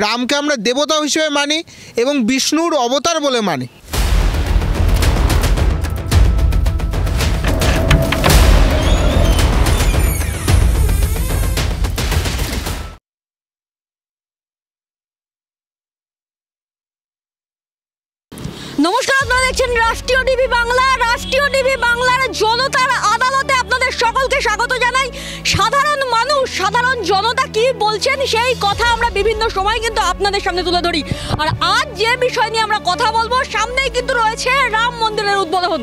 রামকে আমরা দেবতা হিসেবে মানি এবং বিষ্ণুর অবতার বলে মানি। নমস্কার, আপনারা দেখছেন রাষ্ট্রীয় টিভি বাংলা। রাষ্ট্রীয় টিভি বাংলার জনতার আদালতে আপনাদের সকলকে স্বাগত জানাই। সাধারণ মানুষ, সাধারণ জনতা কি বলছেন সেই কথা আমরা বিভিন্ন সময় কিন্তু আপনাদের সামনে তুলে ধরি। আর আজ যে বিষয় নিয়ে আমরা কথা বলবো, সামনেই কিন্তু রয়েছে রাম মন্দিরের উদ্বোধন।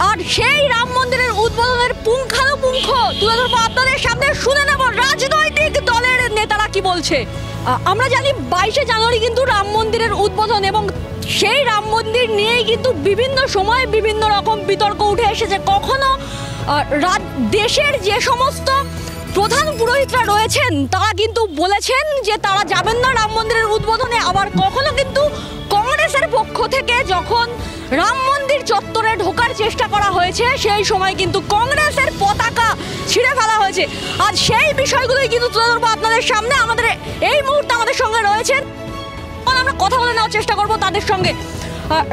আর সেই রাম মন্দিরের উদ্বোধনের পুঙ্খানুপুঙ্খ তুলে ধরবো আপনাদের সামনে। শুনে নেব রাজনৈতিক দলের নেতারা কি বলছে। আমরা জানি 22শে জানুয়ারি কিন্তু রাম মন্দিরের উদ্বোধন, এবং সেই রাম মন্দির নিয়েই কিন্তু বিভিন্ন সময় বিভিন্ন রকম বিতর্ক উঠে এসেছে। কখনো দেশের যে সমস্ত প্রধান পুরোহিতরা রয়েছেন তারা কিন্তু বলেছেন যে তারা যাবেন না রাম মন্দিরের উদ্বোধনে। আবার কখনো কিন্তু কংগ্রেসের পক্ষ থেকে যখন রাম মন্দির চত্বরে ঢোকার চেষ্টা করা হয়েছে সেই সময় কিন্তু কংগ্রেসের পতাকা ছিঁড়ে ফেলা হয়েছে। আজ সেই বিষয়গুলোই কিন্তু তুলে ধরবো আপনাদের সামনে। আমাদের এই মুহূর্তে আমাদের সঙ্গে রয়েছেন, আমরা কথা বলে নেওয়ার চেষ্টা করবো তাদের সঙ্গে।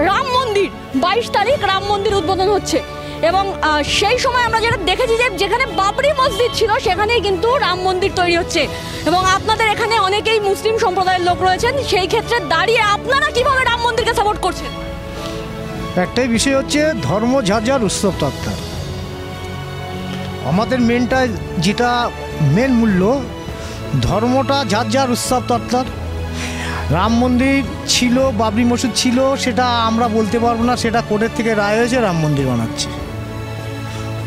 রাম মন্দির 22 তারিখ রাম মন্দির উদ্বোধন হচ্ছে, এবং সেই সময় আমরা যেটা দেখেছি যে যেখানে বাবরি মসজিদ ছিল সেখানেই কিন্তু রাম মন্দির তৈরি হচ্ছে। এবং আপনাদের এখানে অনেকেই মুসলিম সম্প্রদায়ের লোক রয়েছেন, সেই ক্ষেত্রে দাঁড়িয়ে আপনারা কিভাবে রাম মন্দিরকে সাপোর্ট করছেন? একটাই বিষয় হচ্ছে ধর্ম যার যার উৎসব তত্ত্ব। আমাদের মেনটা যেটা মেন মূল্য, ধর্মটা যার যার উৎসব তত্ত্ব। রাম মন্দির ছিল, বাবরি মসজিদ ছিল, সেটা আমরা বলতে পারবো না। সেটা কোর্টের থেকে রায় হয়েছে, রাম মন্দির বানাচ্ছে।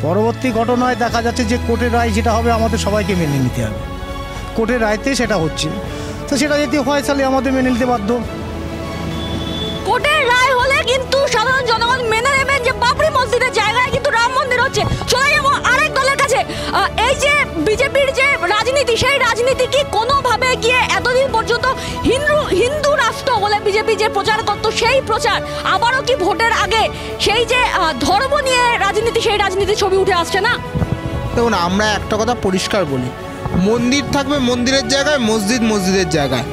পরবর্তী ঘটনায় দেখা যাচ্ছে যে কোর্টের রায় যেটা হবে আমাদের সবাইকে মেনে নিতে হবে। কোর্টের রায়তে সেটা হচ্ছে, তো সেটা যদি হয় তাহলে আমাদের মেনে নিতে বাধ্য। কোর্টের রায় হলে কিন্তু সাধারণ জনগণ মেনে নেবেন যে বাবরি মসজিদের জায়গায় কিন্তু রাম মন্দির হচ্ছে। চলে যাবো আরেক দলের কাছে। এই যে বিজেপির যে রাজনীতি, সেই রাজনীতি কি কোনোভাবে গিয়ে এতদিন পর্যন্ত হিন্দু রাষ্ট্র বলে বিজেপি যে প্রচার করতো, সেই প্রচার আবারও কি ভোটের আগে সেই যে ধর্ম নিয়ে রাজনীতি, সেই রাজনীতির ছবি উঠে আসছে না? দেখুন, আমরা একটা কথা পরিষ্কার বলি, মন্দির থাকবে মন্দিরের জায়গায়, মসজিদ মসজিদের জায়গায়।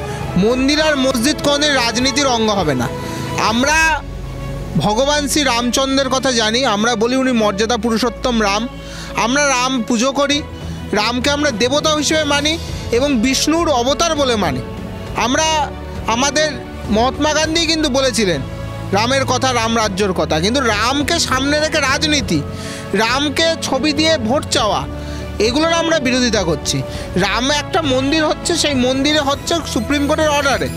মন্দির আর মসজিদ কোনোদিন রাজনীতির অঙ্গ হবে না। আমরা ভগবান শ্রী রামচন্দ্রের কথা জানি, আমরা বলি উনি মর্যাদা পুরুষোত্তম রাম। আমরা রাম পুজো করি, রামকে আমরা দেবতা হিসেবে মানি এবং বিষ্ণুর অবতার বলে মানি। আমরা আমাদের মহাত্মা গান্ধী কিন্তু বলেছিলেন রামের কথা, রাম রাজ্যর কথা, কিন্তু রামকে সামনে রেখে রাজনীতি, রামকে ছবি দিয়ে ভোট চাওয়া, এগুলোর আমরা বিরোধিতা করছি। রাম একটা মন্দির হচ্ছে, সেই মন্দিরে হচ্ছে সুপ্রিম কোর্টের অর্ডারে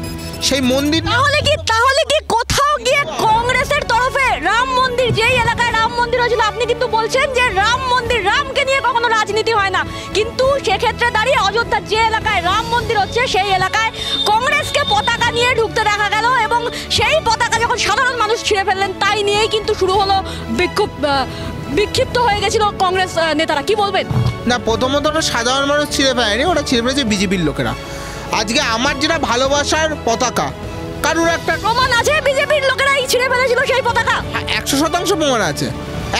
সেই মন্দির। তাহলে কি কোথাও গিয়ে কংগ্রেসের তরফে রাম মন্দির, যেই এলাকায় রাম মন্দির হয়েছিল, আপনি কিন্তু বলছেন যে রাম মন্দির, রামকে নিয়ে কখনো রাজনীতি হয় না, কিন্তু সেক্ষেত্রে দাঁড়িয়ে অযোধ্যার যে এলাকায় রাম মন্দির হচ্ছে সেই এলাকায় কংগ্রেসকে পতাকা নিয়ে ঢুকতে দেখা গেল, এবং সেই পতাকা যখন সাধারণ মানুষ ছিঁড়ে ফেললেন তাই নিয়েই কিন্তু শুরু হলো বিক্ষিপ্ত হয়ে গেছিল কংগ্রেস নেতারা। কি বলবেন? না, প্রথমত ওটা সাধারণ মানুষ ছিঁড়ে ফেলেনি, ওটা ছিঁড়ে ফেলেছে বিজেপির লোকেরা। আজকে আমার যেটা ভালোবাসার পতাকা, কারুর একটা প্রমাণ আছে বিজেপির লোকেরাই ছিঁড়ে ফেলেছিল সেই পতাকা? 100% প্রমাণ আছে।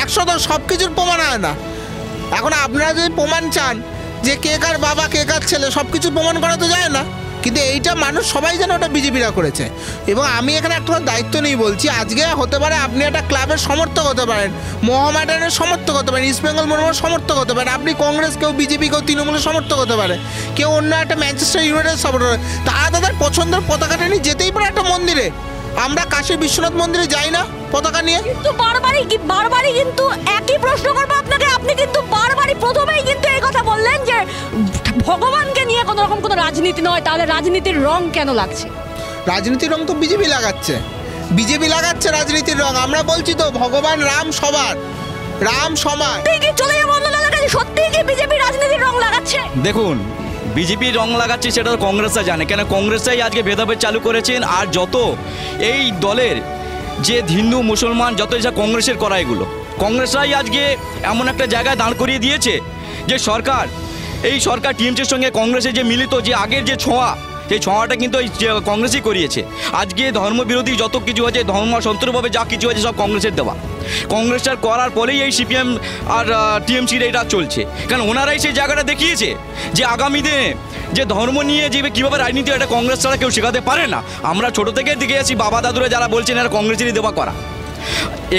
100% সব কিছুর প্রমাণ হয় না। এখন আপনারা যদি প্রমাণ চান যে কে কার বাবা, কে কার ছেলে, সব কিছু প্রমাণ করা তো যায় না, কিন্তু এইটা মানুষ সবাই জানে ওটা বিজেপিরা করেছে। এবং আমি এখানে একটা দায়িত্ব নিয়ে বলছি, আজকে হতে পারে আপনি একটা ক্লাবের সমর্থক হতে পারেন, মোহামেডানের সমর্থক হতে পারেন, ইস্ট বেঙ্গল মোহামেডানের সমর্থক হতে পারেন, আপনি কংগ্রেস, কেউ বিজেপি, কেউ তৃণমূলের সমর্থক হতে পারে, কেউ অন্য একটা ম্যানচেস্টার ইউনাইটেড সাপোর্টার হবে। তারা তাদের পছন্দের পতাকাটা নিয়ে যেতেই পারে একটা মন্দিরে। আমরা কাশী বিশ্বনাথ মন্দিরে যাই না পতাকা নিয়ে? কিন্তু বারবারই কিন্তু একই প্রশ্ন করবো আপনাকে। আপনি কিন্তু বারবারই প্রথমেই কিন্তু এই কথা বললেন যে ভগবানকে নিয়ে কোনো রকম কোনো রাজনীতি নয়, তাহলে রাজনীতির রং কেন লাগছে? রাজনীতির রং তো বিজেপি লাগাচ্ছে, বিজেপি লাগাচ্ছে রাজনীতির রং। আমরা বলছি তো ভগবান রাম সবার, রাম সমান। চলে যাবো অন্য দলের কাছে। সত্যিই কি বিজেপি রাজনীতির রং লাগাচ্ছে? দেখুন, বিজেপি রং লাগাচ্ছে সেটা তো কংগ্রেসরা জানে, কেন কংগ্রেসরাই আজকে ভেদাভেদ চালু করেছেন। আর যত এই দলের যে হিন্দু মুসলমান যত যা কংগ্রেসের করা, এগুলো কংগ্রেসরাই আজকে এমন একটা জায়গায় দাঁড় করিয়ে দিয়েছে যে এই সরকার টিএমসির সঙ্গে কংগ্রেসের যে মিলিত যে আগের যে ছোঁয়া, সেই ছোঁয়াটা কিন্তু এই কংগ্রেসই করিয়েছে। আজকে ধর্মবিরোধী যত কিছু হয়েছে, ধর্ম সন্ত্রভাবে যা কিছু হয়েছে সব কংগ্রেসের দেওয়া। কংগ্রেসটার করার পরেই এই সিপিএম আর টিএমসির এটা চলছে, কারণ ওনারাই সেই জায়গাটা দেখিয়েছে যে আগামী দিনে যে ধর্ম নিয়ে যে কীভাবে রাজনীতি এটা কংগ্রেস ছাড়া কেউ শেখাতে পারে না। আমরা ছোটো থেকে দেখে আছি বাবা দাদুরা যারা বলছেন এরা কংগ্রেসেরই দেওয়া করা।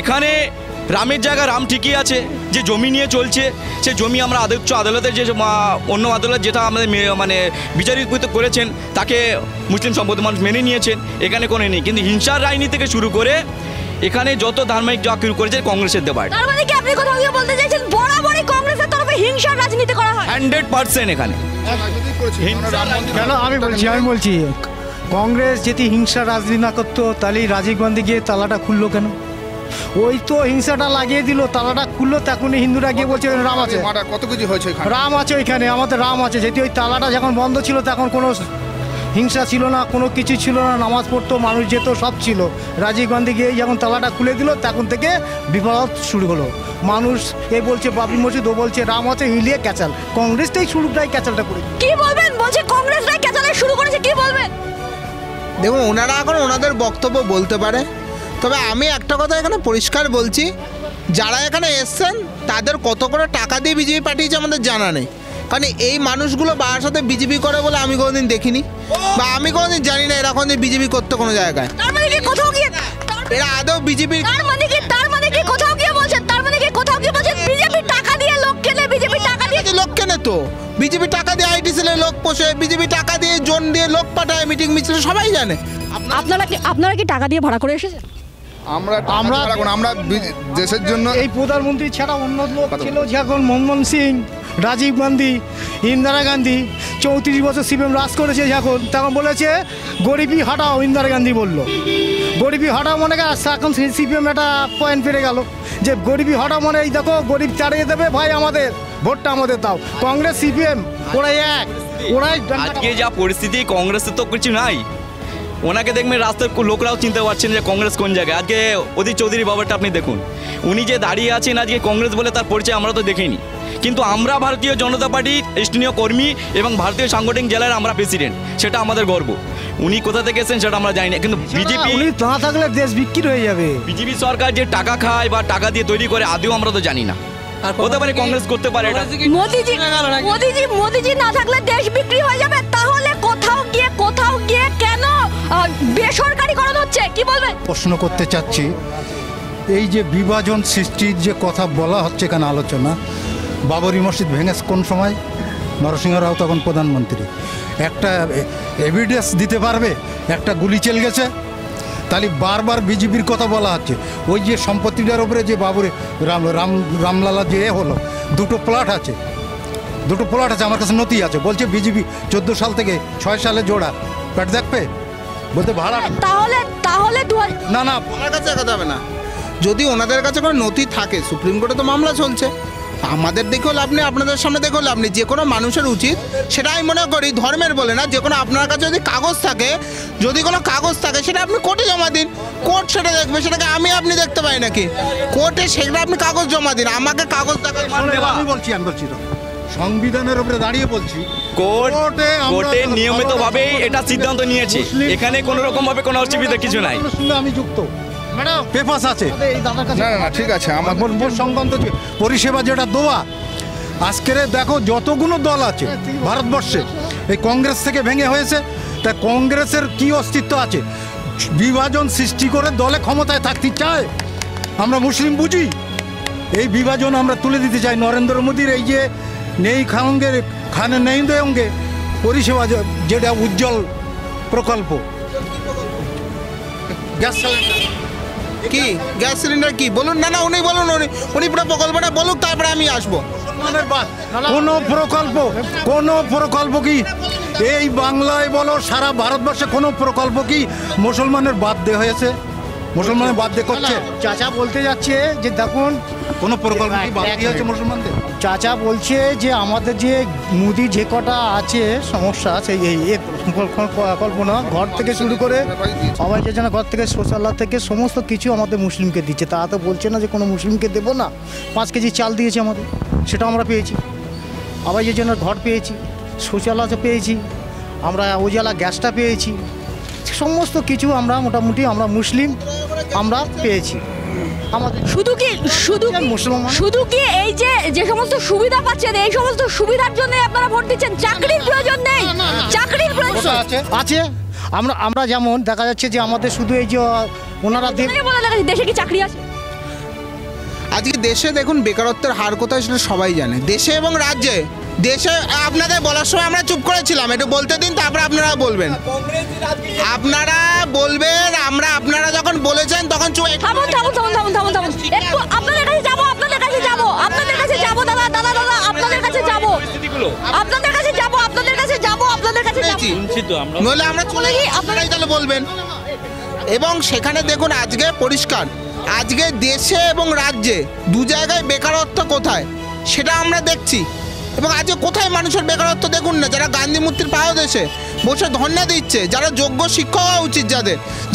এখানে রামের জায়গায় রাম ঠিকই আছে, যে জমি নিয়ে চলছে সে জমি আমরা উচ্চ আদালতের যে অন্য আদালত যেটা আমাদের মানে বিচারিত করেছেন তাকে মুসলিম সম্প্রদায়ের মানুষ মেনে নিয়েছেন, এখানে কোনো নেই। কিন্তু হিংসার রাজনীতি থেকে শুরু করে এখানে যত ধার্মিক যা শুরু করেছে কংগ্রেসের দেওয়ার। তার মানে কি আপনি কোথাও গিয়ে বলতে চাইছেন বরাবরই কংগ্রেসের তরফে হিংসার রাজনীতি করা হয়? 100% এখানে কেন আমি বলছি কংগ্রেস যদি হিংসা রাজনীতি না করতো তাহলে রাজীব গান্ধী গিয়ে তালাটা খুললো কেন? ওই তো হিংসাটা লাগিয়ে দিল, তালাটা খুললো, তখনই হিন্দুরা গিয়ে বলছে রাম আছে, কত কিছু হয়েছে, রাম আছে ওইখানে, আমাদের রাম আছে। যেহেতু ওই তালাটা যখন বন্ধ ছিল তখন কোনো হিংসা ছিল না, কোনো কিছু ছিল না, নামাজ পড়তো, মানুষ যেত, সব ছিল। রাজীব গান্ধী গিয়ে যখন তালাটা খুলে দিল তখন থেকে বিপদ শুরু হলো। মানুষ এ বলছে বাবরি মসজিদ, ও বলছে রাম আছে, হিলিয়ে ক্যাচাল। কংগ্রেসটাই শুরুটাই ক্যাচালটা করে। কি বলবেন? বলছে কংগ্রেসরাই ক্যাচালে শুরু করেছে, কি বলবেন? দেখুন, ওনারা এখন ওনাদের বক্তব্য বলতে পারে, তবে আমি একটা কথা এখানে পরিষ্কার বলছি, যারা এখানে এসছেন তাদের কত করে টাকা দিয়ে বিজেপি পাঠিয়েছে আমাদের জানা নেই। কারণ এই মানুষগুলো বারাসাতে বিজেপি করে বলে আমি কোনোদিন দেখিনি, বা আমি কোনোদিন জানি না এরা কোনোদিন বিজেপি করতে কোনো জায়গায়। তার মানে কি কোথাও গিয়ে এরা আদৌ বিজেপি, তার মানে কি কোথাও গিয়ে বলছেন, বিজেপি টাকা দিয়ে লোক কেনে, বিজেপি টাকা দিয়ে লোক কেনে তো, বিজেপি টাকা দিয়ে আইটি সেলের লোক পোষে, বিজেপি টাকা দিয়ে জোন দিয়ে লোক পাঠায়, মিটিং মিছিল সবাই জানে। আপনারা কি টাকা দিয়ে ভাড়া করে এসেছেন? আমরা দেশের জন্য এই প্রধানমন্ত্রী ছাড়া অন্য লোক ছিল যখন মনমোহন সিং, রাজীব গান্ধী, ইন্দিরা গান্ধী 34 বছর সিপিএম রাজ করেছে যখন, তখন বলেছে গরিবি হাটাও। ইন্দিরা গান্ধী বললো গরিবি হাটাও, মনে এখন সিপিএম একটা পয়েন্ট পেরে গেল যে গরিবি হাটাও মানে এই দেখো গরিব তাড়িয়ে দেবে ভাই, আমাদের ভোটটা আমাদের দাও। কংগ্রেস সিপিএম ওরাই এক, ওরাই। আজকে যা পরিস্থিতি কংগ্রেসের তো কিছু নাই, ওনাকে দেখবেন রাস্তার লোকরাও চিনতে পারছেন যে কংগ্রেস কোন জায়গায়। আজকে অধীর চৌধুরী বাবাটা আপনি দেখুন, উনি যে দাঁড়িয়ে আছেন আজকে কংগ্রেস বলে তার পরিচয় আমরা তো দেখিনি, কিন্তু আমরা ভারতীয় জনতা পার্টির স্থানীয় কর্মী এবং ভারতীয় সাংগঠনিক জেলার আমরা প্রেসিডেন্ট, সেটা আমাদের গর্ব। উনি কোথা থেকে এসেছেন সেটা আমরা জানি না, কিন্তু বিজেপি উনি না থাকলে দেশ বিক্রি হয়ে যাবে। বিজেপি সরকার যে টাকা খায় বা টাকা দিয়ে তৈরি করে আদৌ আমরা তো জানি না, হতে পারে কংগ্রেস করতে পারে এটা। মোদিজি না থাকলে দেশ বিক্রি হয়ে যাবে, তাহলে কোথাও গিয়ে কেন বেসরকারীকরণ হচ্ছে, কি বলবেন? প্রশ্ন করতে চাচ্ছি, এই যে বিভাজন সৃষ্টির যে কথা বলা হচ্ছে এখানে আলোচনা, বাবরি মসজিদ ভেঙেছে কোন সময়? নরসিংহ রাও তখন প্রধানমন্ত্রী। একটা এভিডেন্স দিতে পারবে একটা গুলি চলে গেছে? তাহলে বারবার বিজেপির কথা বলা হচ্ছে। ওই যে সম্পত্তিটার উপরে যে বাবুরে রামলালা যে হলো, দুটো প্লট আছে আমার কাছে নথি আছে, বলছে বিজেপি 14 সাল থেকে 6 সালে জোড়া প্যাট দেখবে, বলতে ভাড়া। তাহলে না ওনার কাছে কথা হবে না। যদি ওনাদের কাছে কোনো নথি থাকে, সুপ্রিম কোর্টে তো মামলা চলছে, আমাদের দেখেও লাভ নেই, আপনাদের সামনে দেখেও লাভ নেই। যে কোনো মানুষের উচিত, সেটা আমি মনে করি ধর্মের বলে না, যে কোনো আপনার কাছে যদি কাগজ থাকে, সেটা আপনি কোর্টে জমা দিন, কোর্ট সেটা দেখবে। সেটাকে আপনি দেখতে পাই নাকি? কোর্টে সেটা আপনি কাগজ জমা দিন, আমাকে কাগজ দেখাই। আমি বলছি সংবিধানের উপরে দাঁড়িয়ে বলছি, কোর্টে নিয়মিতভাবেই এটা সিদ্ধান্ত নিয়েছে, এখানে কোনো রকম ভাবে কোনো অসুবিধা কিছু নাই। আমি যুক্ত পেপাস আছে, না ঠিক আছে, আমার ভোট সংক্রান্ত পরিষেবা যেটা দেওয়া। আজকের দেখো যতগুলো দল আছে ভারতবর্ষে, এই কংগ্রেস থেকে ভেঙে হয়েছে, তা কংগ্রেসের কি অস্তিত্ব আছে? বিভাজন সৃষ্টি করে দলে ক্ষমতায় থাকতে চায়। আমরা মুসলিম বুঝি, এই বিভাজন আমরা তুলে দিতে চাই। নরেন্দ্র মোদীর এই যে নেই খানে নেই দেঙ্গে পরিষেবা, যেটা উজ্জ্বল প্রকল্প, গ্যাস সিলিন্ডার কি বলুন? না উনি বলুন, উনি পুরো প্রকল্পটা বলুক, তারপরে আমি আসবো। কোনো প্রকল্প কি এই বাংলায় বলো সারা ভারতবর্ষে কোনো প্রকল্প কি মুসলমানের বাদ দেওয়া হয়েছে? মুসলমানের বাদ দিয়ে করছে? চাচা বলতে যাচ্ছে যে দেখুন, কোনো প্রকল্প কি বাদ দিয়ে হয়েছে মুসলমানদের? চাচা বলছে যে আমাদের যে মুদি যে কটা আছে সমস্যা, সেই কল্পনা ঘর থেকে শুরু করে আবাস যোজনা, ঘর থেকে শৌচালয় থেকে সমস্ত কিছু আমাদের মুসলিমকে দিচ্ছে। তা তো বলছে না যে কোনো মুসলিমকে দেবো না। 5 কেজি চাল দিয়েছে আমাদের, সেটা আমরা পেয়েছি। আবাস যোজনার ঘর পেয়েছি, শৌচালয় পেয়েছি, আমরা উজালা গ্যাসটা পেয়েছি, সমস্ত কিছু আমরা মোটামুটি আমরা মুসলিম আমরা পেয়েছি। আমাদের শুধু কি এই যে সমস্ত সুবিধা পাচ্ছেন এই সমস্ত সুবিধার জন্য আপনারা ভোট দিচ্ছেন? চাকরির প্রয়োজন নেই, চাকরির প্রয়োজন আছে। আমরা যেমন দেখা যাচ্ছে যে আমাদের শুধু এই যে ওনারা দেশে কি চাকরি আছে? আজকে দেশে দেখুন বেকারত্বের হার কোথায় সেটা সবাই জানে, দেশে এবং রাজ্যে। দেশে আপনাদের বলার সময় আমরা চুপ করেছিলাম, একটু বলতে দিন, তারপরে আপনারা বলবেন। আপনারা বলবেন, আপনারা যখন বলেছেন তখন চুপ। থামুন একটু আপনাদের কাছে যাবো দাদা আপনাদের কাছে যাবো নইলে আমরা চলে যাই, আপনারাই তাহলে বলবেন। এবং সেখানে দেখুন আজকে পরিষ্কার, আজকে দেশে এবং রাজ্যে দু জায়গায় বেকারত্ব কোথায় সেটা আমরা দেখছি। এবং আজকে কোথায় মানুষের বেকারত্ব দেখুন না, যারা গান্ধী মূর্তির পাদদেশে বসে ধর্ণা দিচ্ছে, যারা যোগ্য শিক্ষক হওয়া উচিত,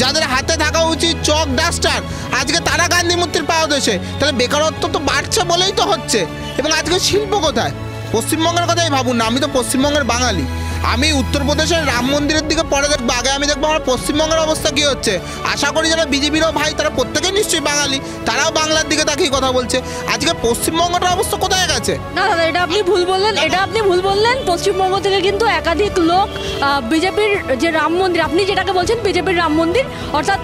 যাদের হাতে থাকা উচিত চক ডাস্টার, আজকে তারা গান্ধী মূর্তির পাদদেশে। তাহলে বেকারত্ব তো বাড়ছে বলেই তো হচ্ছে। এবং আজকে শিল্প কোথায়? পশ্চিমবঙ্গের কথাই ভাবুন না, আমি তো পশ্চিমবঙ্গের বাঙালি, আমি উত্তরপ্রদেশের রাম মন্দিরের দিকে পরে দেখবো, আগে আমি দেখবো আমার পশ্চিমবঙ্গের অবস্থা কী হচ্ছে। আশা করি যারা বিজেপিরও ভাই তারা প্রত্যেকেই নিশ্চয়ই বাঙালি, তারাও বাংলার দিকে তাকিয়ে কথা বলছে। আজকে পশ্চিমবঙ্গটার অবস্থা কোথায় গেছে? না দাদা, এটা আপনি ভুল বললেন। পশ্চিমবঙ্গ থেকে কিন্তু একাধিক লোক বিজেপির যে রাম মন্দির, আপনি যেটাকে বলছেন বিজেপির রাম মন্দির, অর্থাৎ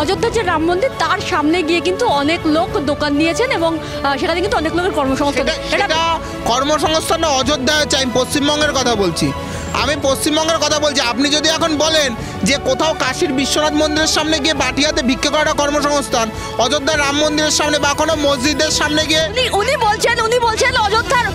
অযোধ্যার যে রাম মন্দির, তার সামনে গিয়ে কিন্তু অনেক লোক দোকান দিয়েছেন এবং সেখানে কিন্তু অনেক লোকের কর্মসংস্থান। এটা কর্মসংস্থান অযোধ্যা হচ্ছে, আমি পশ্চিমবঙ্গের কথা বলছি। আপনি যদি এখন বলেন যে কোথাও কাশীর বিশ্বনাথ মন্দিরের সামনে গিয়ে বাটি হাতে ভিক্ষে করাটা কর্মসংস্থান, অযোধ্যার রাম মন্দিরের সামনে বা কোনো মসজিদের সামনে গিয়ে উনি বলছেন অযোধ্যার,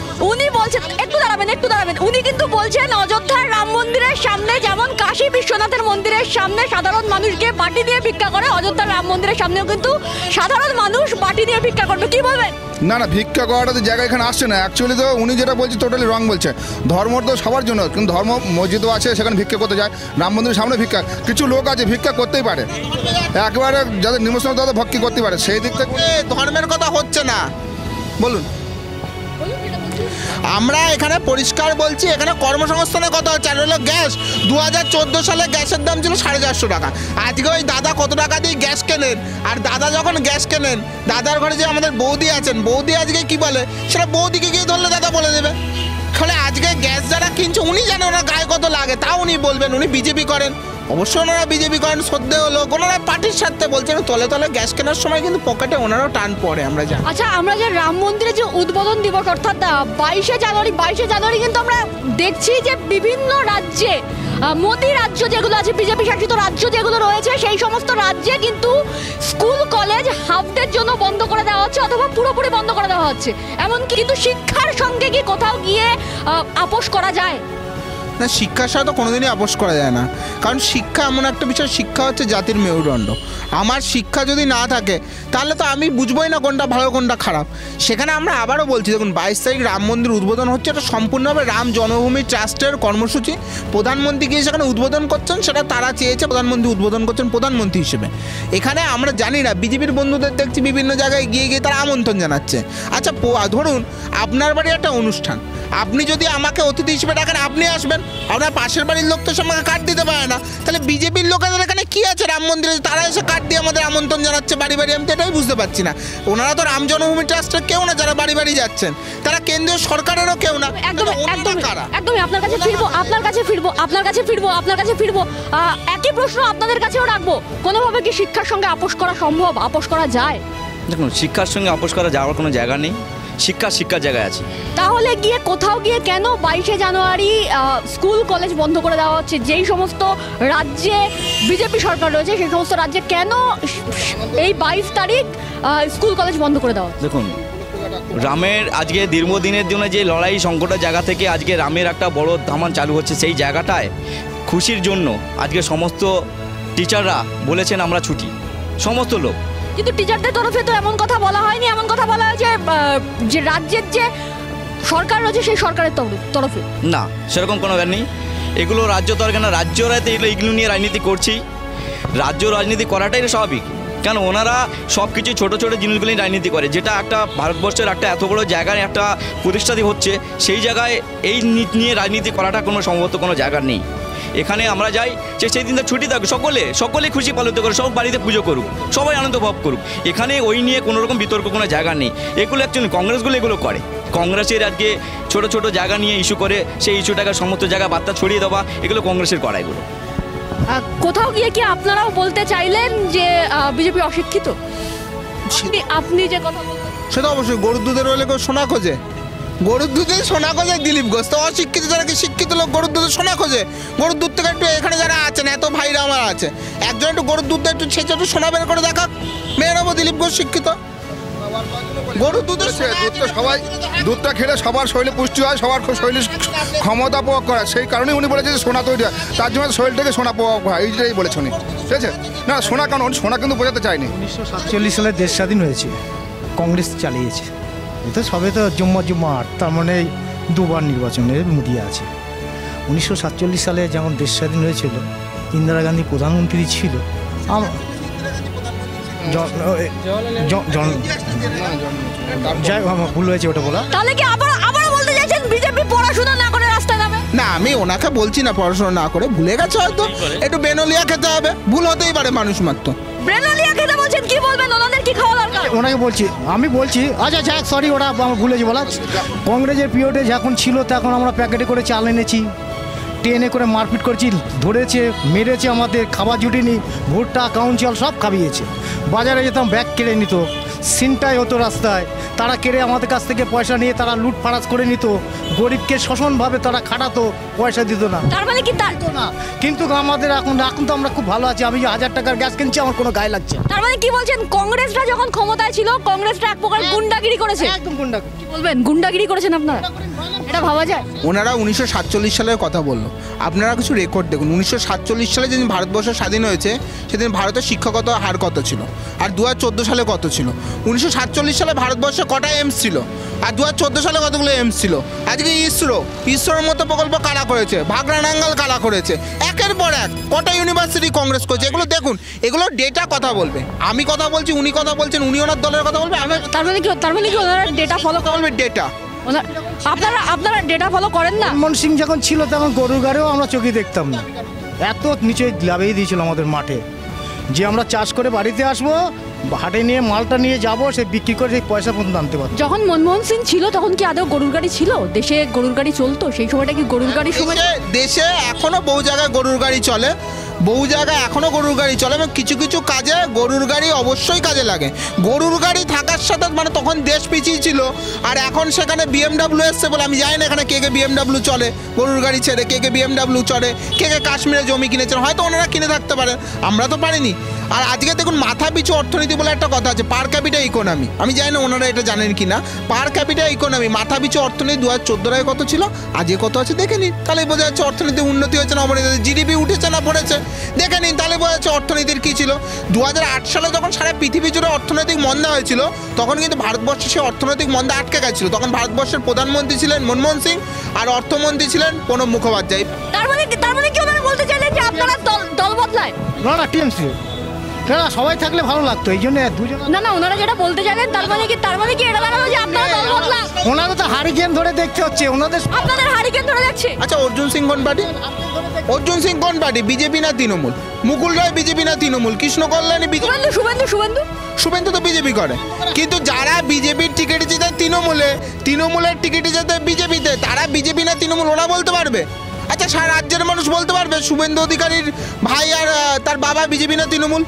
একটু দাঁড়াবেন, উনি কিন্তু বলছেন অযোধ্যার রাম মন্দিরের সামনে যেমন কাশী বিশ্বনাথের মন্দিরের সামনে সাধারণ মানুষকে বাটি দিয়ে ভিক্ষা করে, অযোধ্যার রাম মন্দিরের সামনেও কিন্তু সাধারণ মানুষ বাটি দিয়ে ভিক্ষা করবে। কি বলবেন? না, ভিক্ষা করাটা তো জায়গা এখানে আসছে না। অ্যাকচুয়ালি তো উনি যেটা বলছে টোটালি রং বলছে। ধর্ম তো সবার জন্য, কিন্তু ধর্ম মসজিদও আছে, সেখানে ভিক্ষা করতে যায়। রাম মন্দিরের সামনে ভিক্ষা, কিছু লোক আছে ভিক্ষা করতেই পারে, একবারে যাদের নিম্নস্তর তাদের ভক্তি করতে পারে, সেই দিক থেকে ধর্মের কথা হচ্ছে না। বলুন, আমরা এখানে পরিষ্কার বলছি, এখানে কর্মসংস্থানের কথা হচ্ছে। আর হলো গ্যাস, 2014 সালে গ্যাসের দাম ছিল 450 টাকা। আজকে ওই দাদা কত টাকা দিয়ে গ্যাস কেনেন, আর দাদা যখন গ্যাস কেনেন, দাদার ঘরে যে আমাদের বৌদি আছেন, বৌদি আজকে কি বলে সেটা বৌদিকে গিয়ে ধরলে দাদা বলে দেবে। ফলে আজকে গ্যাস যারা কিনছে উনি জানে ওনার গায়ে কত লাগে, তাও উনি বলবেন। উনি বিজেপি করেন, অবশ্যই ওনারা বিজেপি করেন, শ্রদ্ধেয় লোক, ওনারা পার্টির স্বার্থে বলছেন। তলে তলে গ্যাস কেনার সময় কিন্তু পকেটে ওনারাও টান পড়ে, আমরা জানি। আচ্ছা, আমরা যে রাম মন্দিরে যে উদ্বোধন দিবস, অর্থাৎ 22শে জানুয়ারি কিন্তু আমরা দেখছি যে বিভিন্ন রাজ্যে, মোদি রাজ্য যেগুলো আছে, বিজেপি শাসিত রাজ্য যেগুলো রয়েছে, সেই সমস্ত রাজ্যে কিন্তু স্কুল কলেজ হাফ ডের জন্য বন্ধ করে দেওয়া হচ্ছে অথবা পুরোপুরি বন্ধ করে দেওয়া হচ্ছে। এমনকি কিন্তু শিক্ষার সঙ্গে কি কোথাও গিয়ে আপোষ করা যায়? না, শিক্ষার সাথে তো কোনোদিনই আপোষ করা যায় না, কারণ শিক্ষা এমন একটা বিষয়, শিক্ষা হচ্ছে জাতির মেরুদণ্ড। আমার শিক্ষা যদি না থাকে তাহলে তো আমি বুঝবোই না কোনটা ভালো কোনটা খারাপ। সেখানে আমরা আবারও বলছি, দেখুন 22 তারিখ রাম মন্দির উদ্বোধন হচ্ছে, এটা সম্পূর্ণভাবে রাম জন্মভূমি ট্রাস্টের কর্মসূচি। প্রধানমন্ত্রী গিয়ে সেখানে উদ্বোধন করছেন, সেটা তারা চেয়েছে, প্রধানমন্ত্রী উদ্বোধন করছেন প্রধানমন্ত্রী হিসেবে। এখানে আমরা জানি না, বিজেপির বন্ধুদের দেখছি বিভিন্ন জায়গায় গিয়ে তারা আমন্ত্রণ জানাচ্ছে। আচ্ছা ধরুন আপনার বাড়ি একটা অনুষ্ঠান, আপনি যদি আমাকে অতিথি হিসেবে ডাকেন, আপনি আসবেন, আপনার পাশের বাড়ির লোক তো আমাকে কার্ড দিতে পারে না, তাহলে বিজেপির লোকেদের এখানে কি আছে রাম মন্দিরে তারা এসে কার্ড দিয়ে আমাদের আমন্ত্রণ জানাচ্ছে বাড়ি বাড়ি? আমি তো এটাই বুঝতে পারছি না। ওনারা তো রাম জন্মভূমি ট্রাস্টের কেউ না, যারা বাড়ি বাড়ি যাচ্ছেন তারা কেন্দ্রীয় সরকারেরও কেউ না। একদমই আপনার কাছে ফিরবো। একই প্রশ্ন আপনাদের কাছেও রাখবো, কোনোভাবে কি শিক্ষার সঙ্গে আপোষ করা সম্ভব, আপোষ করা যায়? দেখুন, শিক্ষার সঙ্গে আপোষ করা যাওয়ার কোনো জায়গা নেই, শিক্ষার জায়গায় আছে। তাহলে গিয়ে কোথাও গিয়ে কেন 22শে জানুয়ারি স্কুল কলেজ বন্ধ করে দেওয়া হচ্ছে? যেই সমস্ত রাজ্যে বিজেপি সরকার রয়েছে সেই সমস্ত রাজ্যে কেন এই 22 তারিখ স্কুল কলেজ বন্ধ করে দেওয়া? দেখুন, রামের আজকে দীর্ঘদিনের জন্য যে লড়াই সংকটের জায়গা থেকে আজকে রামের একটা বড় ধামান চালু হচ্ছে, সেই জায়গাটায় খুশির জন্য আজকে সমস্ত টিচাররা বলেছেন আমরা ছুটি, সমস্ত লোক। কিন্তু টিচারদের তরফে তো এমন কথা বলা হয়নি, এমন কথা বলা হয়েছে যে রাজ্যের যে সরকার রয়েছে সেই সরকারের তরফে। না, সেরকম কোনো ব্যাপার নেই। এগুলো রাজ্য দরকার না, রাজ্যরা তো এগুলো নিয়ে রাজনীতি করছি, রাজ্য রাজনীতি করাটাই স্বাভাবিক। কেন ওনারা সব কিছু ছোটো ছোটো জিনিসগুলি রাজনীতি করে, যেটা একটা ভারতবর্ষের একটা এত বড়ো জায়গায় একটা প্রতিষ্ঠাতি হচ্ছে, সেই জায়গায় এই নিয়ে রাজনীতি করাটা কোনো সম্ভবত কোনো জায়গা নেই। এখানে আমরা যাই যে সেই দিনটা ছুটি থাকুক, সকলে খুশি পালিত করে, সব বাড়িতে পুজো করুক, সবাই আনন্দ ভোগ করুক। এখানে ওই নিয়ে কোনো রকম বিতর্ক কোনো জায়গা নেই। এগুলো অ্যাকচুয়ালি কংগ্রেসগুলো এগুলো করে। কংগ্রেসের আজকে ছোট ছোট জায়গা নিয়ে ইস্যু করে, সেই ইস্যুটাকে সমস্ত জায়গায় বার্তা ছড়িয়ে দেওয়া, এগুলো কংগ্রেসের করা এগুলো। কোথাও গিয়ে কি আপনারাও বলতে চাইলেন যে বিজেপি অশিক্ষিত? আপনি যে কথা বললেন সেটা অবশ্যই। গরুর দুধের হলে কেউ সোনা খোঁজে? গরুর দুধে সোনা খোঁজে দিলীপ ঘোষ। তো অশিক্ষিত যারা কি শিক্ষিত লোক গরুর দুধে সোনা খোঁজে? গরুর দুধ থেকে একটু এখানে যারা আছেন এত ভাইরা আমার আছে, একজন একটু গরুর দুধটা একটু ছেঁচে একটু সোনা বের করে দেখাক, মেয়ে নেবো দিলীপ ঘোষ শিক্ষিত। গরুর দুধের দুধটা সবাই, দুধটা খেলে সবার শরীরে পুষ্টি হয়, সবার শরীরে ক্ষমতা প্রয়োগ করা, সেই কারণেই উনি বলেছে যে সোনা তৈরি হয়, তার জন্য শরীর থেকে সোনা প্রয়োগ হয়, এইটাই বলেছেন উনি। ঠিক আছে না, সোনা কেন, সোনা কিন্তু বোঝাতে চায়নি। 1947 সালে দেশ স্বাধীন হয়েছে, কংগ্রেস চালিয়েছে। এ তো সবে তো জুম্মা 8, তার মানে দুবার নির্বাচনের মুদিয়ে আছে। 1947 সালে যখন দেশ স্বাধীন হয়েছিল, ইন্দিরা গান্ধী প্রধানমন্ত্রী ছিল। যাই হোক, আমার ভুল হয়েছে ওটা বলা। তাহলে কি আবারও বলতে চাইছেন বিজেপি পড়াশোনা না করে রাস্তায় নামে? না, আমি ওনাকে বলছি না পড়াশোনা না করে, ভুলে গেছে হয়তো, একটু বেনলিয়া খেতে হবে, ভুল হতেই পারে মানুষ মাত্র। ব্রেনলিয়া খেতে বলছেন, কি বলবেন? ওনাদের কি খাওয়া দরকার? ওনাকে বলছি, আমি বলছি, আচ্ছা যাক, সরি, ওটা আমার ভুলেছি বলা। কংগ্রেসের পিরিয়ডে যখন ছিল তখন আমরা প্যাকেটে করে চাল এনেছি, ট্রেনে করে মারপিট করেছি, ধরেছে, মেরেছে, আমাদের খাবার জুটিনি, ভুট্টা কাউন্সিল সব খাবিয়েছে। বাজারে যেতাম, ব্যাগ কেড়ে নিত, ছিনতাই হতো রাস্তায়, তারা কেড়ে আমাদের কাছ থেকে পয়সা নিয়ে তারা লুট ফারাজ করে নিত, গরিবকে শোষণভাবে তারা খাটাতো, পয়সা দিত না। তার মানে কি না, কিন্তু আমাদের এখন তো আমরা খুব ভালো আছি। আমি যে 1000 টাকার গ্যাস কিনছি, আমার কোনো গায়ে লাগছে না। তার মানে কি বলছেন, কংগ্রেসরা যখন ক্ষমতায় ছিল, কংগ্রেসরা এক প্রকার গুন্ডাগিরি করেছে? একদম গুন্ডাগিরি। কি বলবেন, গুন্ডাগিরি করেছেন আপনারা? এটা ভাবা যায়? ওনারা 1947 সালের কথা বললো, আপনারা কিছু রেকর্ড দেখুন। 1947 সালে যেদিন ভারতবর্ষ স্বাধীন হয়েছে, সেদিন ভারতের শিক্ষাগত হার কত ছিল, আর 2014 সালে কত ছিল? 1947 সালে ভারতবর্ষে কটা এমস ছিল, আর 2014 সালে কতগুলো এমস ছিল? আজকে ইসরোর মতো প্রকল্প কারা করেছে, ভাগরা নাঙ্গাল কারা করেছে, একের পর এক কটা ইউনিভার্সিটি কংগ্রেস করেছে। এগুলো দেখুন, এগুলো ডেটা কথা বলবে। আমি কথা বলছি, উনি কথা বলছেন, উনি ওনার দলের কথা বলবে, আমি তার মানে কি ওনারা ডেটা ফলো কথা বলবে, ডেটা। আপনারা ডেটা ফলো করেন না? মনমোহন সিং যখন ছিল তখন গরুর গাড়িও আমরা চোখে দেখতাম না, এত নিচে লাভিয়ে দিয়েছিল আমাদের মাঠে, যে আমরা চাষ করে বাড়িতে আসবো, হাটে নিয়ে মালটা নিয়ে যাবো, সে বিক্রি করে সেই পয়সা পর্যন্ত আনতে পারবো। যখন মনমোহন সিং ছিল তখন কি আদৌ গরুর গাড়ি ছিল? দেশে গরুর গাড়ি চলতো সেই সময়টা? কি গরুর গাড়ির সময়? দেশে এখনো বহু জায়গায় গরুর গাড়ি চলে, বহু জায়গায় এখনো গরুর গাড়ি চলে, এবং কিছু কিছু কাজে গরুর গাড়ি অবশ্যই কাজে লাগে। গরুর গাড়ি থাকার সাথে মানে তখন দেশ পিছিয়ে ছিল, আর এখন সেখানে BMW এসছে বলে আমি জানি না এখানে কে BMW চলে, গরুর গাড়ি ছেড়ে কে BMW চলে, কে কাশ্মীরে জমি কিনেছেন, হয়তো ওনারা কিনে থাকতে পারে, আমরা তো পারিনি। আর আজকে দেখুন, মাথা পিছু অর্থনীতি বলে একটা কথা আছে, পার ক্যাপিটা ইকোনমি। আমি জানি না ওনারা এটা জানেন কি না, পার ক্যাপিটা ইকোনমি, মাথা পিছু অর্থনীতি 2014 আগে কত ছিল, আজকে কত আছে দেখে নিন, তাহলে বোঝা যাচ্ছে অর্থনীতি উন্নতি হয়েছে না অবনতি হয়েছে, জিডিপি উঠেছে না পড়েছে, দেখে নিন, তাহলে বোঝা যাচ্ছে অর্থনীতির কী ছিল। 2008 সালে যখন সারা পৃথিবী জুড়ে অর্থনৈতিক মন্দা হয়েছিল, তখন কিন্তু ভারতবর্ষে সেই অর্থনৈতিক মন্দা আটকে গেছিল। তখন ভারতবর্ষের প্রধানমন্ত্রী ছিলেন মনমোহন সিং, আর অর্থমন্ত্রী ছিলেন প্রণব মুখোপাধ্যায়। তার মানে কি ওনারা বলতে চাইলেন যে আপনারা দল বদলায়? না, টিএমসি না, সবাই থাকলে ভালো লাগতো, এই জন্য দুজন। না, ওনারা যেটা বলতে চাইলেন তার মানে কি এটা দাঁড়ালো যে আপনারা দল বদলান? ওনারা তো হারিকেন ধরে দেখতে হচ্ছে, আপনাদের হারিকেন ধরে যাচ্ছে। আচ্ছা, অর্জুন সিং কোন পার্টি? অর্জুন সিং কোন পার্টি, বিজেপি না তৃণমূল? মুকুল রায় বিজেপি না তৃণমূল? কৃষ্ণ কল্যাণী বিজেপি? শুভেন্দু তো বিজেপি করে, কিন্তু যারা বিজেপির টিকিট জিতে তৃণমূলের টিকিট জিতে বিজেপিতে, তারা বিজেপি না তৃণমূল ওরা বলতে পারবে? আচ্ছা, সারা রাজ্যের মানুষ বলতে পারবে শুভেন্দু অধিকারীর ভাই আর তার বাবা বিজেপি না তৃণমূল?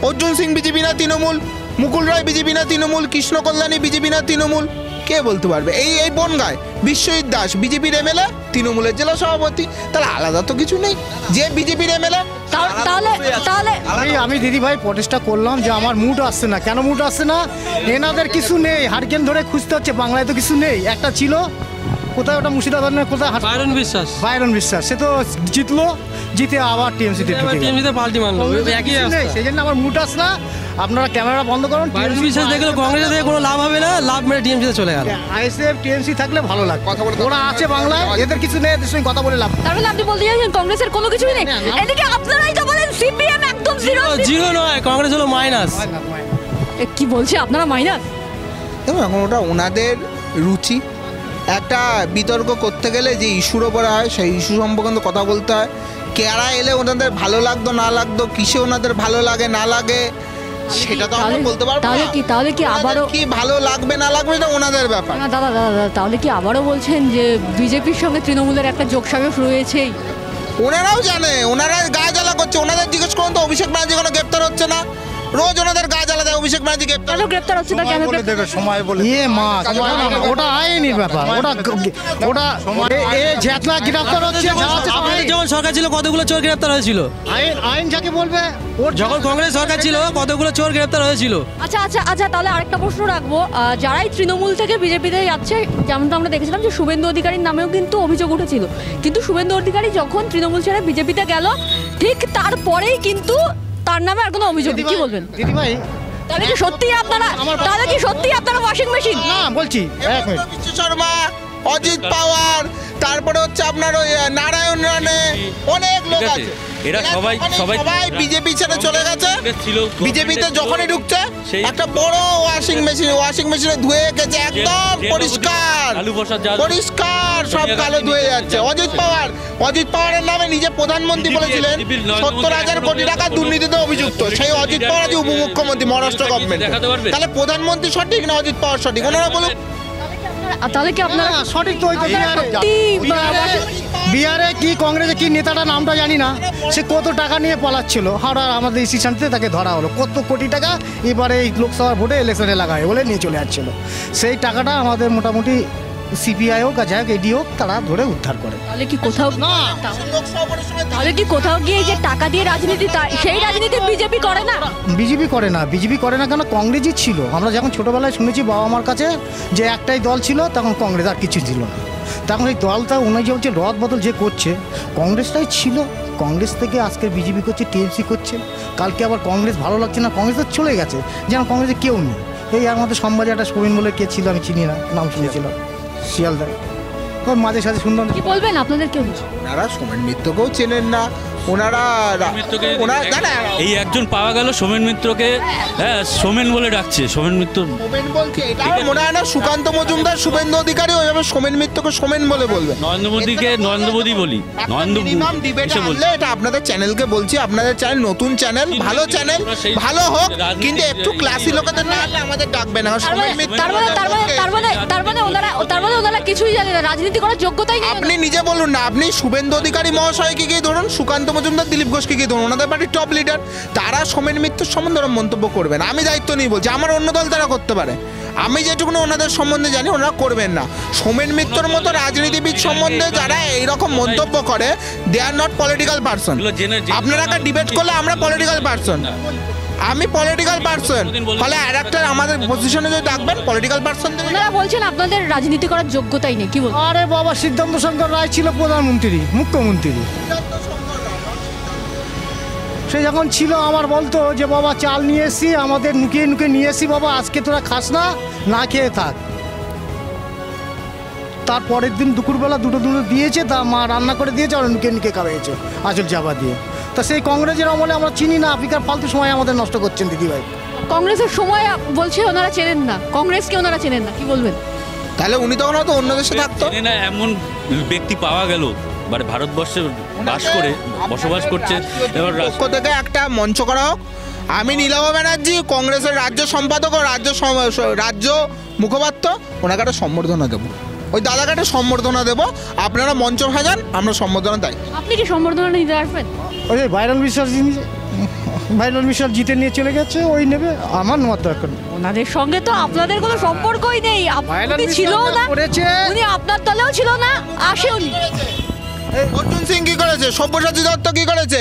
অর্জুন সিং বিজেপি না তৃণমূল? মুকুল রায় বিজেপি না তৃণমূল? কৃষ্ণ কল্যাণী বিজেপি না তৃণমূল? কে বলতে পারবে? এই বনগায় বিশ্বজিৎ দাস বিজেপির এমএলএ, তৃণমূলের জেলা সভাপতি, তাহলে আলাদা তো কিছু নেই। যে বিজেপির এমএলএ, তাহলে আমি দিদি ভাই প্রচেষ্টা করলাম যে আমার মুড আসছে না, কেন মুড আসছে না, এনাদের কিছু নেই, হারকেন ধরে খুঁজতে হচ্ছে, বাংলায় তো কিছু নেই। একটা ছিল কোথায়, ওটা মুর্শিদাবাদ না কোথায়, বাইরন বিশ্বাস, সে তো জিতে আবার টিএমসিতে পাল্টি মারলো, সেই জন্য আমার মুড আসছে না। আপনারা ক্যামেরা বন্ধ করুন। বিশ্বাস দেখলে কংগ্রেস থেকে কোনো লাভ হবে না, লাভ মেরে টিএমসিতে চলে গেল। আইএসএফ টিএমসি থাকলে ভালো লাগে, ওরা আছে বাংলায়, এদের কিছু নেই, এদের সঙ্গে কথা বলে লাভ। তার মানে আপনি বলতে চাইছেন কংগ্রেসের কোনো কিছুই নেই? এদিকে আপনারাই তো বলেন সিপিএম একদম জিরো নয়, কংগ্রেস হলো মাইনাস। কি বলছে, আপনারা মাইনাস? দেখুন, এখন ওটা ওনাদের রুচি। একটা বিতর্ক করতে গেলে যে ইস্যুর ওপরে হয়, সেই ইস্যু সম্পর্কে কথা বলতে হয়, কারা এলে ওনাদের ভালো লাগতো না লাগতো, কিসে ওনাদের ভালো লাগে না লাগে সেটা তো আমরা তাহলে- বলতে পারবো তাহলে না। কি- তাহলে কি ওনাদের আবারও- কি ভালো লাগবে না লাগবে এটা ওনাদের ব্যাপার। না দাদা দাদা দাদা, তাহলে কি আবারও বলছেন যে বিজেপির সঙ্গে তৃণমূলের একটা যোগসাজশ রয়েছেই? ওনারাও জানে, ওনারা গায়ে জ্বালা করছে। ওনাদের জিজ্ঞেস করুন তো অভিষেক ব্যানার্জি কোনো গ্রেপ্তার হচ্ছে না? রোজ ওনাদের গায়ে জ্বালা দেয় অভিষেক ব্যানার্জি গ্রেপ্তার। কেন গ্রেপ্তার হচ্ছে না? কেন বলে গ্রেপ্তার? দেবে, সময় বলে ইয়ে মা না, না, না, ওটা আইনি ব্যাপার, ওটা জেতলা গ্রেফতার হচ্ছে যা হচ্ছে আপনাদের আইন। যখন সরকার ছিল কতগুলো চোর গ্রেপ্তার হয়েছিল? আইন যাকে বলবে ওর যখন কংগ্রেস সরকার ছিল কতগুলো চোর গ্রেপ্তার হয়েছিল? আচ্ছা আচ্ছা আচ্ছা, তাহলে আরেকটা প্রশ্ন রাখবো। যারাই তৃণমূল থেকে বিজেপিতে যাচ্ছে, যেমনটা আমরা দেখেছিলাম যে শুভেন্দু অধিকারীর নামেও কিন্তু অভিযোগ উঠেছিল, কিন্তু শুভেন্দু অধিকারী যখন তৃণমূল ছেড়ে বিজেপিতে গেল ঠিক তারপরেই কিন্তু তার নামে আর কোনো অভিযোগ নেই। কি বলবেন? দিদিভাই তাহলে কি সত্যি আপনারা ওয়াশিং মেশিন? না বলছি এক মিনিট, বিশ্ব শর্মা, অজিত পাওয়ার, তারপরে হচ্ছে আপনার ওই নারায়ণ রানে, অনেক লোক ঠিক আছে, আছে। এরা সবাই সবাই বিজেপি ছেড়ে চলে গেছে। ছিল বিজেপিতে যখনই ঢুকছে সেই- একটা বড় ওয়াশিং মেশিনে ধুয়ে গেছে একদম পরিষ্কার আলু বসার যা পরিষ্কার, সব কালো ধুয়ে যাচ্ছে। অজিত পাওয়ারের নামে নিজে প্রধানমন্ত্রী বলেছিলেন 70,000 কোটি টাকা দুর্নীতিতে অভিযুক্ত। সেই অজিত পাওয়ার আজ উপমুখ্যমন্ত্রী মহারাষ্ট্র গভর্নমেন্ট। দেখাতে পারবে? তাহলে প্রধানমন্ত্রী সঠিক না অজিত পাওয়ার সঠিক? ওনারা বলুন। তাহলে কি আপনারা না, সঠিক তো ওই তো আপনারা সত্যি বিহারে কি কংগ্রেসে কি নেতাটা নামটা জানি না, সে কত টাকা নিয়ে পালাচ্ছিল, হাওড়া আমাদের স্টেশনতে তাকে ধরা হলো, কত কোটি টাকা এবারে এই লোকসভার ভোটে ইলেকশনে লাগায় বলে নিয়ে চলে যাচ্ছিল। সেই টাকাটা আমাদের মোটামুটি সিপিআই হোক আর যাই হোক এডি হোক তারা ধরে উদ্ধার করে। তাহলে কি কোথাও না। তাহলে কি কোথাও গিয়ে এই যে টাকা দিয়ে রাজনীতি, সেই রাজনীতি বিজেপি করে না? বিজেপি করে না কেন, কংগ্রেসই ছিল। আমরা যখন ছোটোবেলায় শুনেছি বাবা মার কাছে যে একটাই দল ছিল, তখন কংগ্রেস আর কিছু ছিল না। তখন এই দলটা উনি যে হচ্ছে রদ বদল যে করছে, কংগ্রেসটাই ছিল। কংগ্রেস থেকে আজকে বিজেপি করছে, টিএমসি করছে, কালকে আবার কংগ্রেস ভালো লাগছে না, কংগ্রেস তো চলে গেছে, যেন কংগ্রেসে কেউ নেই। এই আমাদের সম্বাদে একটা সোমেন বলে কে ছিল আমি চিনি না, নাম শুনেছিলাম শিয়ালদায়, ওর মাঝে সাথে শুনলাম। কি বলবেন? আপনাদের কেউ নেই? ওনারা সোমেন মিত্রকেও চেনেন না। ওনারা এই একজন পাওয়া গেল সোমেন মিত্রকে, হ্যাঁ সোমেন বলে ডাকছে, সোমেন মিত্র। সোমেন বলছে, এটা আমার মনে হয় না সুকান্ত মজুমদার শুভেন্দু অধিকারী ওইভাবে সোমেন মিত্রকে সোমেন বলে বলবে। নরেন্দ্র মোদীকে নরেন্দ্র মোদী বলি, নরেন্দ্র মিনিমাম ডিবেট এসে বলছি। আনলে, এটা আপনাদের চ্যানেলকে বলছি, আপনাদের চ্যানেল নতুন চ্যানেল, ভালো চ্যানেল, ভালো হোক, কিন্তু একটু ক্লাসি লোকেদের না হলে আমাদের ডাকবে না। সোমেন মিত্র তার মানে ওনারা কিছুই জানে না, রাজনীতি করার যোগ্যতাই নেই। আপনি নিজে বলুন না, আপনি শুভেন্দু অধিকারী মহাশয়কে গিয়ে ধরুন, সুকান্ত মজুমদার, দিলীপ ঘোষকে গিয়ে ধরুন, ওনাদের পার্টির টপ লিডার, তারা সোমেন মিত্রের সম্বন্ধে ওরা মন্তব্য করবেন। আমি দায়িত্ব নিয়ে বলছি, আমার অন্য দল তারা করতে পারে, আমি যেটুকু ওনাদের সম্বন্ধে জানি ওনারা করবেন না। সোমেন মিত্রর মতো রাজনীতিবিদ সম্বন্ধে যারা এইরকম মন্তব্য করে, দে আর নট পলিটিক্যাল পার্সন। আপনারা ডিবেট করলে আমরা পলিটিক্যাল পার্সন, আমি পলিটিক্যাল পার্সন, ফলে আর একটা আমাদের পজিশনে যদি ডাকবেন পলিটিক্যাল পার্সন। ওনারা বলছেন আপনাদের রাজনীতি করার যোগ্যতাই নেই। কি বলবেন? আরে বাবা, সিদ্ধান্ত শঙ্কর রায় ছিল প্রধানমন্ত্রী, মুখ্যমন্ত্রী। সে যখন ছিল আমার বলতো যে বাবা চাল নিয়ে এসছি, আমাদের নুকিয়ে নুকিয়ে নিয়ে এসছি, বাবা আজকে তোরা খাস না, না খেয়ে থাক। তার পরের দিন দুপুরবেলা দুটো দিয়েছে, তা মা রান্না করে দিয়েছে, আর নুকিয়ে নুকিয়ে খাওয়াইছে আঁচল চাপা দিয়ে। তা সেই কংগ্রেসের আমলে আমরা চিনি না, আফ্রিকার ফালতু সময় আমাদের নষ্ট করছেন দিদিভাই। কংগ্রেসের সময় বলছে ওনারা চেনেন না, কংগ্রেসকে ওনারা চেনেন না। কি বলবেন? তাহলে উনি তখন হয়তো অন্য দেশে থাকতো। চেনে না এমন ব্যক্তি পাওয়া গেল, মানে ভারতবর্ষে বসবাস করছে। এবার পক্ষ থেকে একটা মঞ্চ করা হোক, আমি নীলাভা ব্যানার্জি, কংগ্রেসের রাজ্য সম্পাদক ও রাজ্য মুখপাত্র, ওনাকে একটা সম্বর্ধনা দেবো, ওই দাদাকে একটা সম্বর্ধনা দেবো, আপনারা মঞ্চ সাজান, আমরা সম্বর্ধনা দেয়। আপনি কি সম্বর্ধনা নিতে আসবেন? ওই যে ভাইরাল বিশ্বাস জিতে নিয়ে চলে গেছে, ওই নেবে, আমার নেওয়ার দরকার নেই। ওনাদের সঙ্গে তো আপনাদের কোনো সম্পর্কই নেই, ভাইরাল আপনি ছিলও না, করেছে। উনি আপনার দলেও ছিল না, আসেওনি। অর্জুন সিং কি করেছে? সব্যসাচী দত্ত কি করেছে?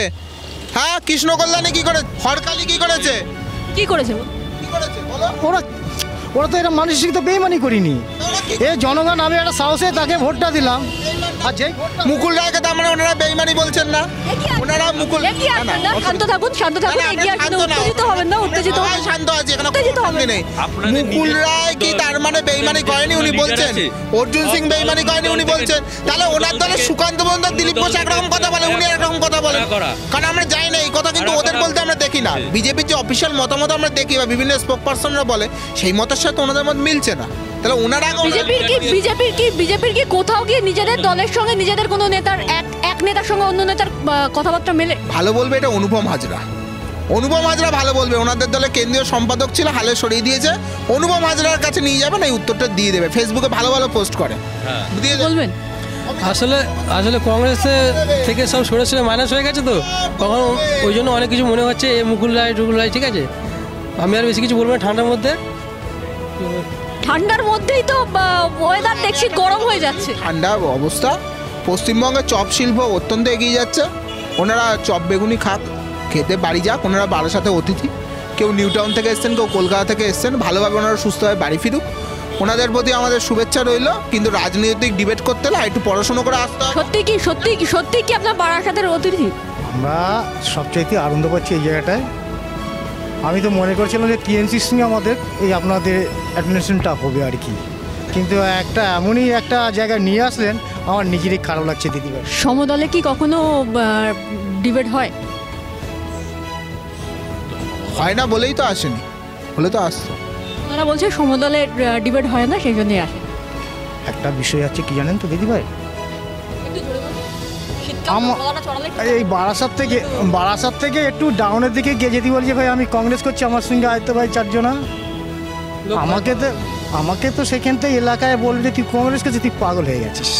হ্যাঁ, কৃষ্ণ কল্যাণী কি করেছে? হরকালি কি করেছে? কি করেছে? কি করেছে বলো? ওরা তো এটা মানসিক তো বেইমানি করিনি, এ জনগণ আমি একটা সাহসে তাকে ভোটটা দিলাম। আর যেই মুকুল রায়কে তার মানে ওনারা বেইমানি বলছেন না? ওনারা মুকুল শান্ত থাকুন, এগিয়ে আসবেন, উত্তেজিত হবেন না, উত্তেজিত হবেন। শান্ত আছে, এখানে উত্তেজিত হবেন নেই। আপনাদের মুকুল নিজেদের রায় কি তার মানে বেইমানি করেনি উনি বলছেন? অর্জুন সিং বেইমানি করেনি উনি বলছেন? তাহলে ওনার দলে সুকান্ত মজুমদার, দিলীপ ঘোষ একরকম কথা বলে, উনি একরকম কথা বলেন, কারণ আমরা যাই না এই কথা, কিন্তু ওদের বলতে আমরা দেখি না। বিজেপির যে অফিসিয়াল মতামত আমরা দেখি বা বিভিন্ন স্পোক পার্সনরা বলে, সেই মতের সাথে ওনাদের মত মিলছে না। তাহলে ওনারা বিজেপির কি কোথাও গিয়ে নিজেদের দলের সঙ্গে নিজেদের কোনো নেতার এক এক নেতার সঙ্গে অন্য নেতার কথাবার্তা মেলে? ভালো বলবে এটা অনুপম হাজরা। অনুপম হাজরা ভালো বলবে, ওনাদের দলে কেন্দ্রীয় সম্পাদক ছিল, হালে সরিয়ে দিয়েছে। অনুপম হাজরার কাছে নিয়ে যাবেন, এই উত্তরটা দিয়ে দেবে। ফেসবুকে ভালো ভালো পোস্ট করে, দিয়ে দেবে। বলবেন আসলে আসলে কংগ্রেসে থেকে সব সরে সরে মাইনাস হয়ে গেছে, তো তখন ওই জন্য অনেক কিছু মনে হচ্ছে এ মুকুল রায় টুকুল রায়, ঠিক আছে। আমি আর বেশি কিছু বলবো না। ঠান্ডার মধ্যে ঠান্ডার মধ্যেই তো ওয়েদার দেখছি গরম হয়ে যাচ্ছে। ঠান্ডা অবস্থা, পশ্চিমবঙ্গের চপ শিল্প অত্যন্ত এগিয়ে যাচ্ছে। ওনারা চপ বেগুনি খাক, খেতে বাড়ি যাক। ওনারা বারাসাতে অতিথি, কেউ নিউ টাউন থেকে এসছেন, কেউ কলকাতা থেকে এসছেন, ভালোভাবে ওনারা সুস্থভাবে বাড়ি ফিরুক। ওনাদের প্রতি আমাদের শুভেচ্ছা রইল। কিন্তু রাজনৈতিক ডিবেট করতে হলে একটু পড়াশুনো করে আসতে হবে। সত্যি কি আপনার বারাসাতের অতিথি? আমরা সবচাইতে আনন্দ পাচ্ছি এই জায়গাটায়। আমি তো মনে করছিলাম যে টিএমসির সঙ্গে আমাদের এই আপনাদের অ্যাডমিনিস্ট্রেশনটা হবে আর কি, কিন্তু একটা এমনই একটা জায়গায় নিয়ে আসলেন, আমার নিজেরই খারাপ লাগছে দিদিভাই। সমদলে কি কখনো ডিবেট হয়? হয় না বলেই তো আসেনি, হলে তো আসতো। ওনারা বলছে সমদলে ডিবেট হয় না, সেই জন্যই আসে। একটা বিষয় আছে কি জানেন তো দিদিভাই, এই বারাসাত থেকে একটু ডাউনের দিকে গিয়ে যদি বলছি ভাই আমি কংগ্রেস করছি, আমার সঙ্গে আয়তো ভাই চারজনা, আমাকে তো সেখান থেকে এলাকায় বলবে তুই কংগ্রেস করছিস, তুই পাগল হয়ে গেছিস।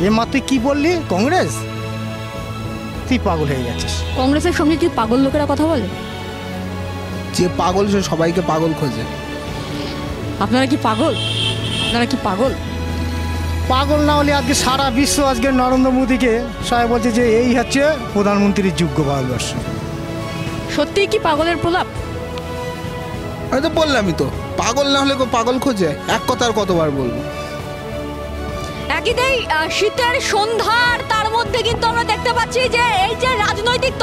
এ মা তুই কি বললি কংগ্রেস, তুই পাগল হয়ে গেছিস। কংগ্রেসের সঙ্গে কি পাগল লোকেরা কথা বলে? যে পাগল সে সবাইকে পাগল খোঁজে। আপনারা কি পাগল? পাগল না হলে আজকে সারা বিশ্ব আজকে নরেন্দ্র মোদীকে সবাই বলছে যে এই হচ্ছে প্রধানমন্ত্রীর যোগ্য ভারতবর্ষ। সত্যিই কি পাগলের প্রলাপ? আমি তো বললামই তো, পাগল না হলে পাগল খোঁজে। এক কথা আর কতবার বলবো। একইতেই শীতের সন্ধ্যার তার মধ্যে কিন্তু আমরা দেখতে পাচ্ছি যে এই যে রাজনৈতিক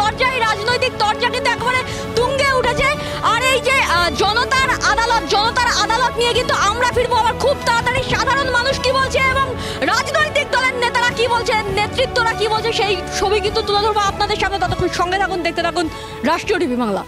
তরজা কিন্তু একেবারে তুঙ্গে উঠেছে। আর এই যে জনতার আদালত নিয়ে কিন্তু আমরা ফিরবো আবার খুব তাড়াতাড়ি। সাধারণ মানুষ কি বলছে এবং রাজনৈতিক দলের নেতারা কি বলছে, নেতৃত্বরা কি বলছে, সেই ছবি কিন্তু তুলে ধরবো আপনাদের সামনে। ততক্ষণ সঙ্গে থাকুন, দেখতে থাকুন রাষ্ট্রীয় টিভি বাংলা।